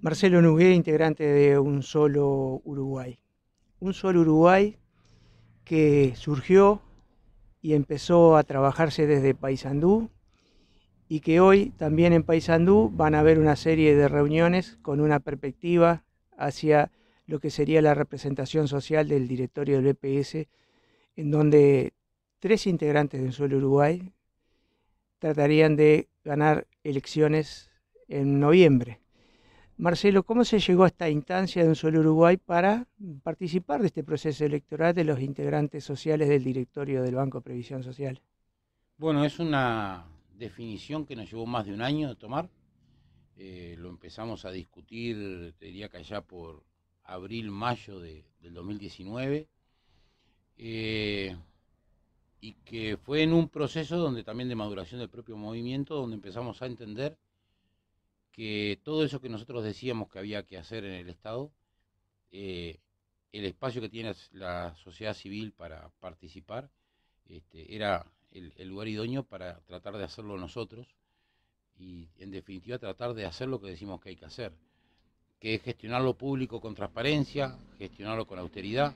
Marcelo Nogué, integrante de Un Solo Uruguay. Un Solo Uruguay que surgió y empezó a trabajarse desde Paysandú y que hoy también en Paysandú van a haber una serie de reuniones con una perspectiva hacia lo que sería la representación social del directorio del BPS, en donde tres integrantes de Un Solo Uruguay tratarían de ganar elecciones en noviembre. Marcelo, ¿cómo se llegó a esta instancia de Un Solo Uruguay para participar de este proceso electoral de los integrantes sociales del directorio del Banco de Previsión Social? Bueno, es una definición que nos llevó más de un año de tomar. Lo empezamos a discutir, te diría que allá por abril, mayo del 2019, eh, y que fue en un proceso donde también de maduración del propio movimiento, donde empezamos a entender que todo eso que nosotros decíamos que había que hacer en el Estado, eh, el espacio que tiene la sociedad civil para participar, era el lugar idóneo para tratar de hacerlo nosotros y en definitiva tratar de hacer lo que decimos que hay que hacer, que es gestionar lo público con transparencia, gestionarlo con austeridad,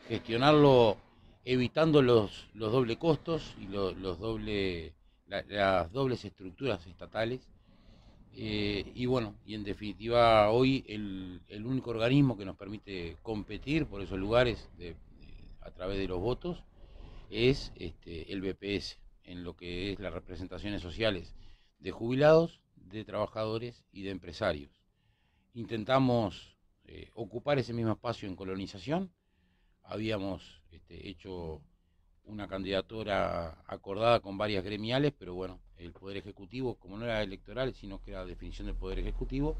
gestionarlo evitando los doble costos y las dobles estructuras estatales. Y bueno, y en definitiva hoy el único organismo que nos permite competir por esos lugares a través de los votos es el BPS, en lo que es las representaciones sociales de jubilados, de trabajadores y de empresarios. Intentamos ocupar ese mismo espacio en colonización, habíamos hecho una candidatura acordada con varias gremiales, pero bueno, el Poder Ejecutivo, como no era electoral, sino que era definición del Poder Ejecutivo,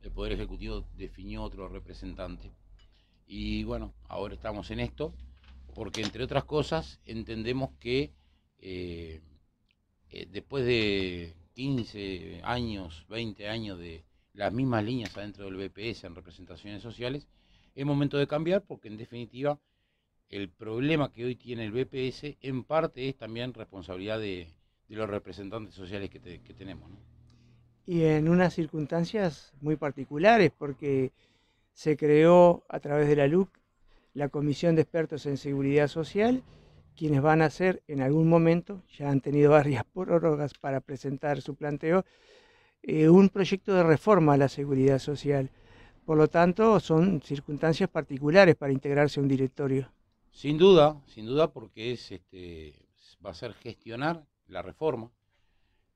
el Poder Ejecutivo definió otro representante. Y bueno, ahora estamos en esto, porque entre otras cosas entendemos que eh, después de 15 años, 20 años de las mismas líneas adentro del BPS en representaciones sociales, es momento de cambiar porque en definitiva el problema que hoy tiene el BPS en parte es también responsabilidad de los representantes sociales que tenemos, ¿no? Y en unas circunstancias muy particulares, porque se creó a través de la LUC la Comisión de Expertos en Seguridad Social, quienes van a hacer en algún momento, ya han tenido varias prórrogas para presentar su planteo, un proyecto de reforma a la seguridad social. Por lo tanto, son circunstancias particulares para integrarse a un directorio. Sin duda porque va a ser gestionar la reforma,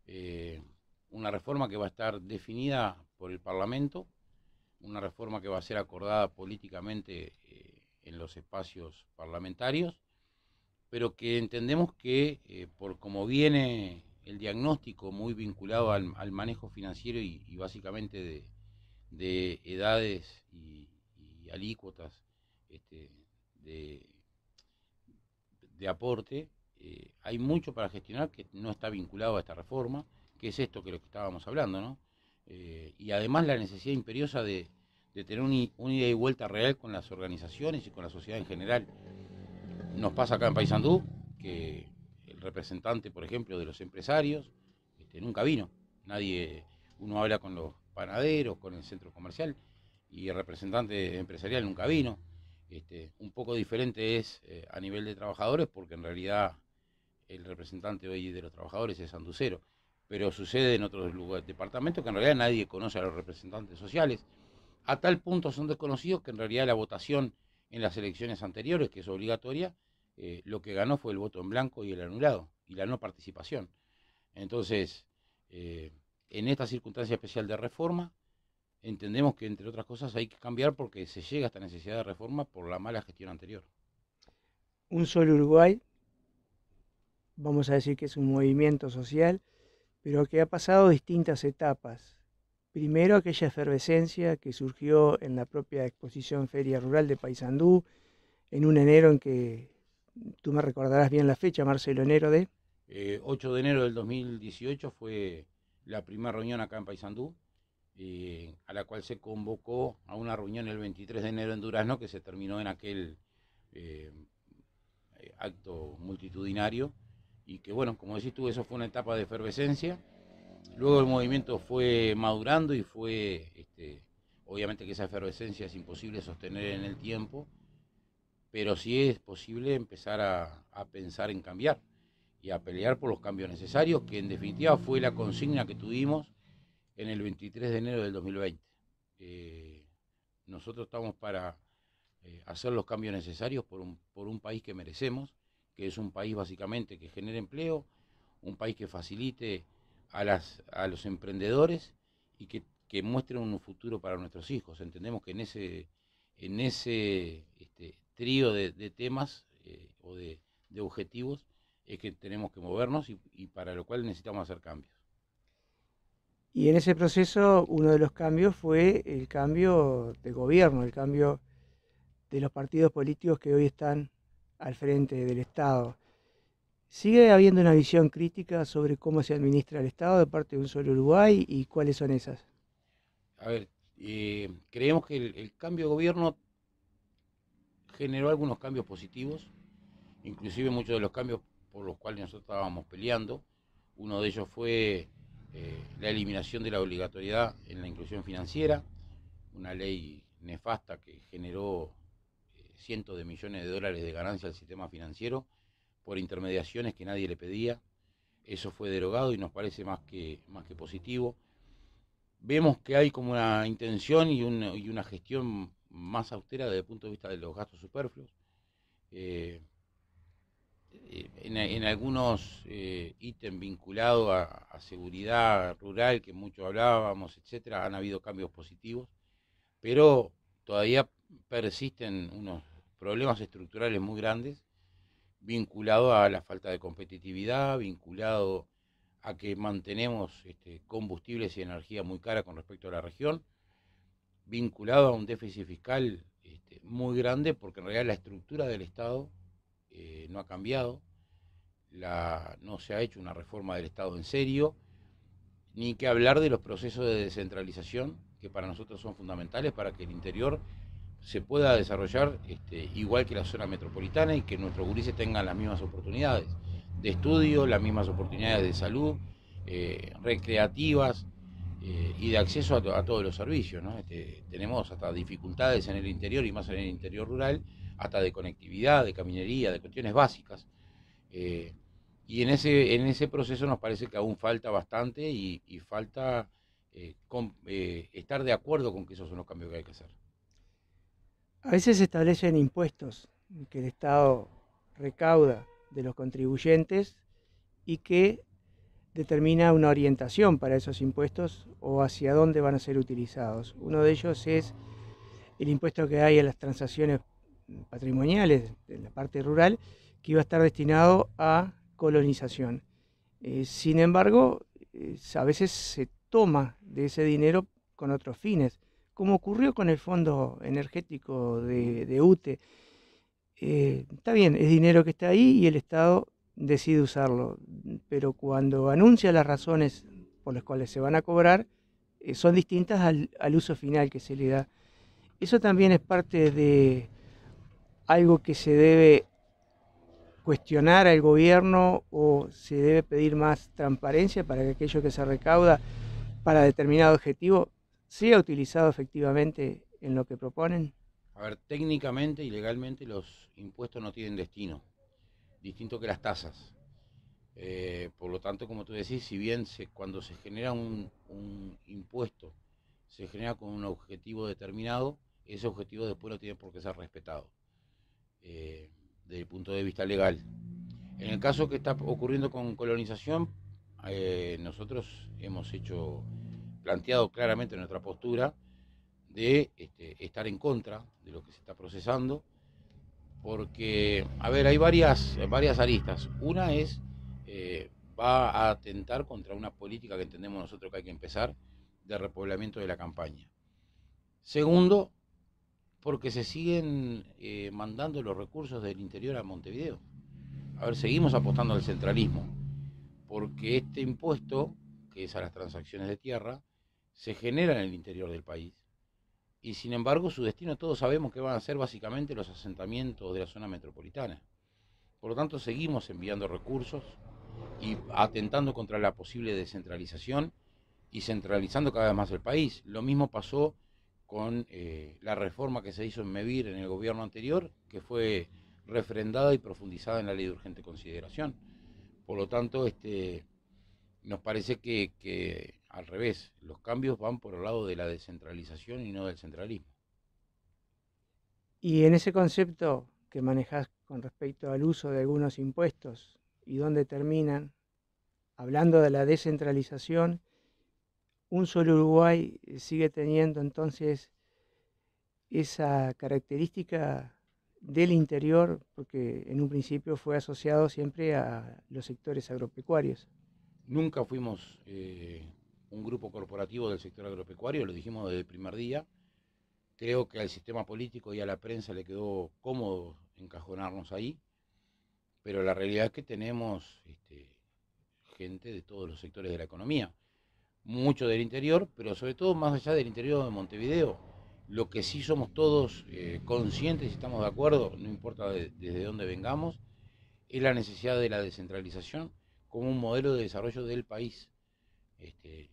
eh, una reforma que va a estar definida por el Parlamento, una reforma que va a ser acordada políticamente en los espacios parlamentarios, pero que entendemos que por como viene el diagnóstico muy vinculado al manejo financiero y básicamente de edades y alícuotas este, de, de aporte, hay mucho para gestionar que no está vinculado a esta reforma, que es esto que lo que estábamos hablando, ¿no? Y además la necesidad imperiosa de tener un ida y vuelta real con las organizaciones y con la sociedad en general. Nos pasa acá en Paysandú que el representante, por ejemplo, de los empresarios nunca vino. Nadie, uno habla con los panaderos, con el centro comercial y el representante empresarial nunca vino. Un poco diferente es a nivel de trabajadores porque en realidad el representante hoy de los trabajadores es sanducero, pero sucede en otros lugares, departamentos que en realidad nadie conoce a los representantes sociales. A tal punto son desconocidos que en realidad la votación en las elecciones anteriores, que es obligatoria, lo que ganó fue el voto en blanco y el anulado, y la no participación. Entonces, eh, en esta circunstancia especial de reforma, entendemos que entre otras cosas hay que cambiar porque se llega a esta necesidad de reforma por la mala gestión anterior. Un solo Uruguay, vamos a decir que es un movimiento social, pero que ha pasado distintas etapas. Primero, aquella efervescencia que surgió en la propia exposición Feria Rural de Paysandú, en un enero en que tú me recordarás bien la fecha, Marcelo, enero de... 8 de enero del 2018 fue la primera reunión acá en Paysandú, a la cual se convocó a una reunión el 23 de enero en Durazno, que se terminó en aquel eh, acto multitudinario, y que bueno, como decís tú, eso fue una etapa de efervescencia. Luego el movimiento fue madurando y fue Obviamente que esa efervescencia es imposible sostener en el tiempo, pero sí es posible empezar a pensar en cambiar y a pelear por los cambios necesarios, que en definitiva fue la consigna que tuvimos en el 23 de enero del 2020. Nosotros estamos para hacer los cambios necesarios por un país que merecemos, que es un país básicamente que genere empleo, un país que facilite a los emprendedores y que muestren un futuro para nuestros hijos. Entendemos que en ese trío de temas o de objetivos es que tenemos que movernos y para lo cual necesitamos hacer cambios. Y en ese proceso uno de los cambios fue el cambio de gobierno, el cambio de los partidos políticos que hoy están al frente del Estado. ¿Sigue habiendo una visión crítica sobre cómo se administra el Estado de parte de Un Solo Uruguay y cuáles son esas? A ver, creemos que el cambio de gobierno generó algunos cambios positivos, inclusive muchos de los cambios por los cuales nosotros estábamos peleando. Uno de ellos fue la eliminación de la obligatoriedad en la inclusión financiera, una ley nefasta que generó cientos de millones de dólares de ganancia al sistema financiero por intermediaciones que nadie le pedía. Eso fue derogado y nos parece más que positivo. Vemos que hay como una intención y una gestión más austera desde el punto de vista de los gastos superfluos. En algunos ítems vinculados a seguridad rural, que mucho hablábamos, etcétera, han habido cambios positivos, pero todavía persisten unos problemas estructurales muy grandes vinculados a la falta de competitividad, vinculado a que mantenemos combustibles y energía muy cara con respecto a la región, vinculado a un déficit fiscal muy grande, porque en realidad la estructura del Estado no ha cambiado, no se ha hecho una reforma del Estado en serio, ni que hablar de los procesos de descentralización, que para nosotros son fundamentales para que el interior se pueda desarrollar igual que la zona metropolitana y que nuestros gurises tengan las mismas oportunidades de estudio, las mismas oportunidades de salud, recreativas y de acceso a todos los servicios, ¿no? Tenemos hasta dificultades en el interior y más en el interior rural, hasta de conectividad, de caminería, de cuestiones básicas. Y en ese proceso nos parece que aún falta bastante y falta estar de acuerdo con que esos son los cambios que hay que hacer. A veces se establecen impuestos que el Estado recauda de los contribuyentes y que determina una orientación para esos impuestos o hacia dónde van a ser utilizados. Uno de ellos es el impuesto que hay a las transacciones patrimoniales de la parte rural, que iba a estar destinado a colonización. Sin embargo, a veces se toma de ese dinero con otros fines, como ocurrió con el Fondo Energético de UTE. Está bien, es dinero que está ahí y el Estado decide usarlo, pero cuando anuncia las razones por las cuales se van a cobrar, son distintas al uso final que se le da. Eso también es parte de algo que se debe cuestionar al gobierno o se debe pedir más transparencia para que aquello que se recauda para determinado objetivo sea utilizado efectivamente en lo que proponen. A ver, técnicamente y legalmente los impuestos no tienen destino, distinto que las tasas. Por lo tanto, como tú decís, si bien cuando se genera un impuesto, se genera con un objetivo determinado, ese objetivo después no tiene por qué ser respetado desde el punto de vista legal. En el caso que está ocurriendo con colonización, nosotros hemos planteado claramente nuestra postura de estar en contra de lo que se está procesando, porque, a ver, hay varias aristas. Una es, va a atentar contra una política que entendemos nosotros que hay que empezar, de repoblamiento de la campaña. Segundo, porque se siguen mandando los recursos del interior a Montevideo. A ver, seguimos apostando al centralismo, porque este impuesto, que es a las transacciones de tierra, se genera en el interior del país. Y sin embargo, su destino todos sabemos que van a ser básicamente los asentamientos de la zona metropolitana. Por lo tanto, seguimos enviando recursos y atentando contra la posible descentralización y centralizando cada vez más el país. Lo mismo pasó con la reforma que se hizo en MEVIR en el gobierno anterior, que fue refrendada y profundizada en la ley de urgente consideración. Por lo tanto, nos parece que al revés, los cambios van por el lado de la descentralización y no del centralismo. Y en ese concepto que manejas con respecto al uso de algunos impuestos y dónde terminan, hablando de la descentralización, un solo Uruguay sigue teniendo entonces esa característica del interior, porque en un principio fue asociado siempre a los sectores agropecuarios. Nunca fuimos un grupo corporativo del sector agropecuario, lo dijimos desde el primer día. Creo que al sistema político y a la prensa le quedó cómodo encajonarnos ahí, pero la realidad es que tenemos gente de todos los sectores de la economía, mucho del interior, pero sobre todo más allá del interior de Montevideo. Lo que sí somos todos conscientes y estamos de acuerdo, no importa desde dónde vengamos, es la necesidad de la descentralización como un modelo de desarrollo del país. Este,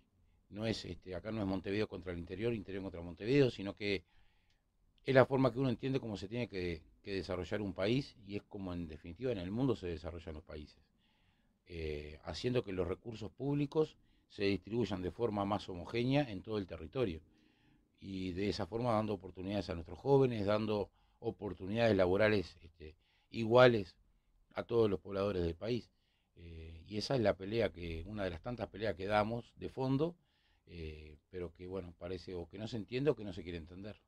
no es, acá no es Montevideo contra el interior contra Montevideo, sino que es la forma que uno entiende cómo se tiene que desarrollar un país y es como en definitiva en el mundo se desarrollan los países. Haciendo que los recursos públicos se distribuyan de forma más homogénea en todo el territorio y de esa forma dando oportunidades a nuestros jóvenes, dando oportunidades laborales iguales a todos los pobladores del país. Y esa es la pelea una de las tantas peleas que damos de fondo, pero que bueno, parece o que no se entiende o que no se quiere entender.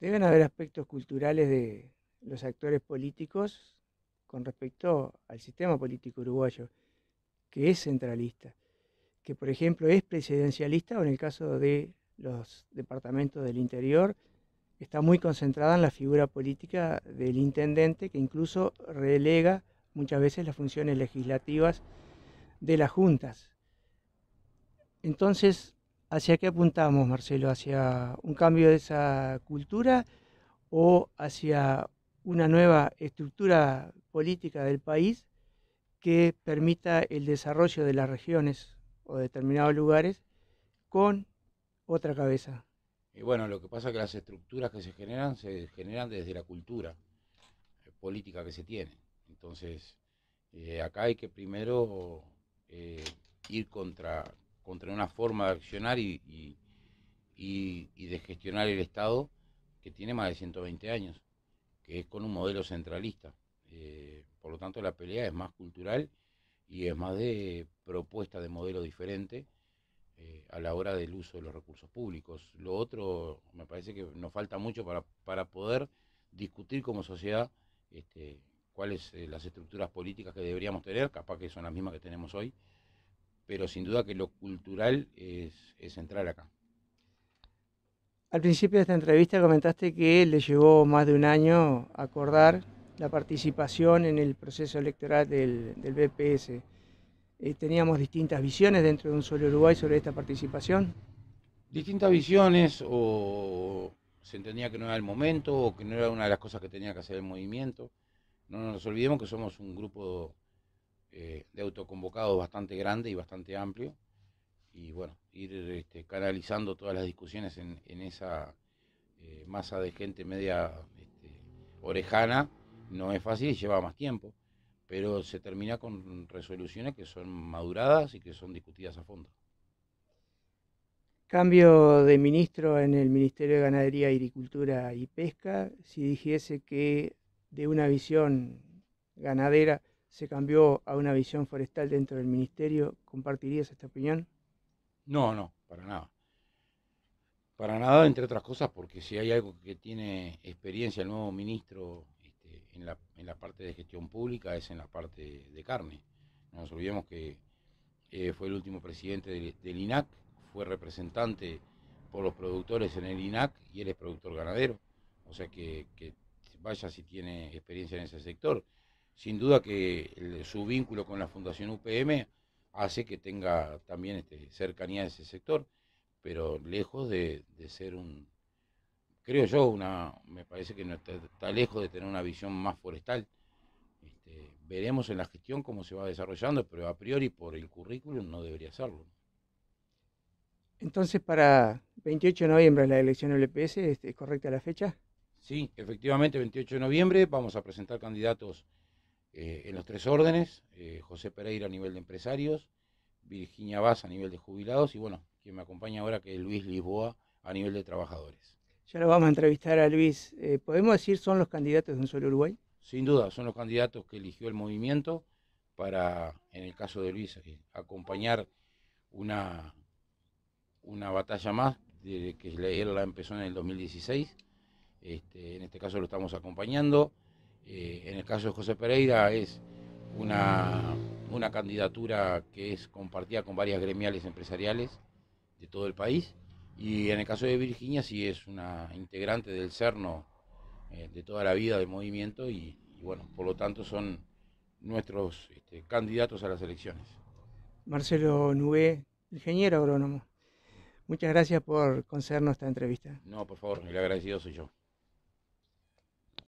Deben haber aspectos culturales de los actores políticos con respecto al sistema político uruguayo, que es centralista, que por ejemplo es presidencialista o en el caso de los departamentos del interior, está muy concentrada en la figura política del intendente, que incluso relega muchas veces las funciones legislativas de las juntas. Entonces, ¿hacia qué apuntamos, Marcelo? ¿Hacia un cambio de esa cultura o hacia una nueva estructura política del país que permita el desarrollo de las regiones o determinados lugares con otra cabeza? Y bueno, lo que pasa es que las estructuras que se generan desde la cultura política que se tiene. Entonces, acá hay que primero ir contra una forma de accionar y de gestionar el Estado que tiene más de 120 años, que es con un modelo centralista. Por lo tanto, la pelea es más cultural y es más de propuesta de modelo diferente a la hora del uso de los recursos públicos. Lo otro, me parece que nos falta mucho para poder discutir como sociedad cuáles las estructuras políticas que deberíamos tener, capaz que son las mismas que tenemos hoy, pero sin duda que lo cultural es central acá. Al principio de esta entrevista comentaste que le llevó más de un año acordar la participación en el proceso electoral del BPS. Teníamos distintas visiones dentro de un solo Uruguay sobre esta participación. Distintas visiones, o se entendía que no era el momento, o que no era una de las cosas que tenía que hacer el movimiento. No nos olvidemos que somos un grupo de autoconvocados bastante grande y bastante amplio, y bueno, ir canalizando todas las discusiones en esa masa de gente media orejana no es fácil y lleva más tiempo, pero se termina con resoluciones que son maduradas y que son discutidas a fondo. Cambio de ministro en el Ministerio de Ganadería, Agricultura y Pesca. Si dijese que de una visión ganadera se cambió a una visión forestal dentro del ministerio, ¿compartirías esta opinión? No, no, para nada. Para nada, entre otras cosas, porque si hay algo que tiene experiencia el nuevo ministro en la parte de gestión pública es en la parte de carne. No nos olvidemos que fue el último presidente del INAC, fue representante por los productores en el INAC y él es productor ganadero. O sea que vaya si tiene experiencia en ese sector. Sin duda que su vínculo con la Fundación UPM hace que tenga también cercanía a ese sector, pero lejos de ser creo yo, me parece que no está lejos de tener una visión más forestal. Veremos en la gestión cómo se va desarrollando, pero a priori por el currículum no debería serlo. Entonces, para 28 de noviembre la elección LPS, ¿es correcta la fecha? Sí, efectivamente, 28 de noviembre vamos a presentar candidatos en los 3 órdenes, José Pereira a nivel de empresarios, Virginia Vaz a nivel de jubilados y bueno, quien me acompaña ahora que es Luis Lisboa a nivel de trabajadores. Ya lo vamos a entrevistar a Luis. ¿Podemos decir son los candidatos de Un Solo Uruguay? Sin duda, son los candidatos que eligió el movimiento para, en el caso de Luis, acompañar una, una batalla más, de que él la empezó en el 2016. En este caso lo estamos acompañando. En el caso de José Pereira es una candidatura que es compartida con varias gremiales empresariales de todo el país. Y en el caso de Virginia sí es una integrante del CERNO de toda la vida del movimiento y bueno, por lo tanto son nuestros candidatos a las elecciones. Marcelo Nubé, ingeniero agrónomo. Muchas gracias por concedernos esta entrevista. No, por favor, el agradecido soy yo.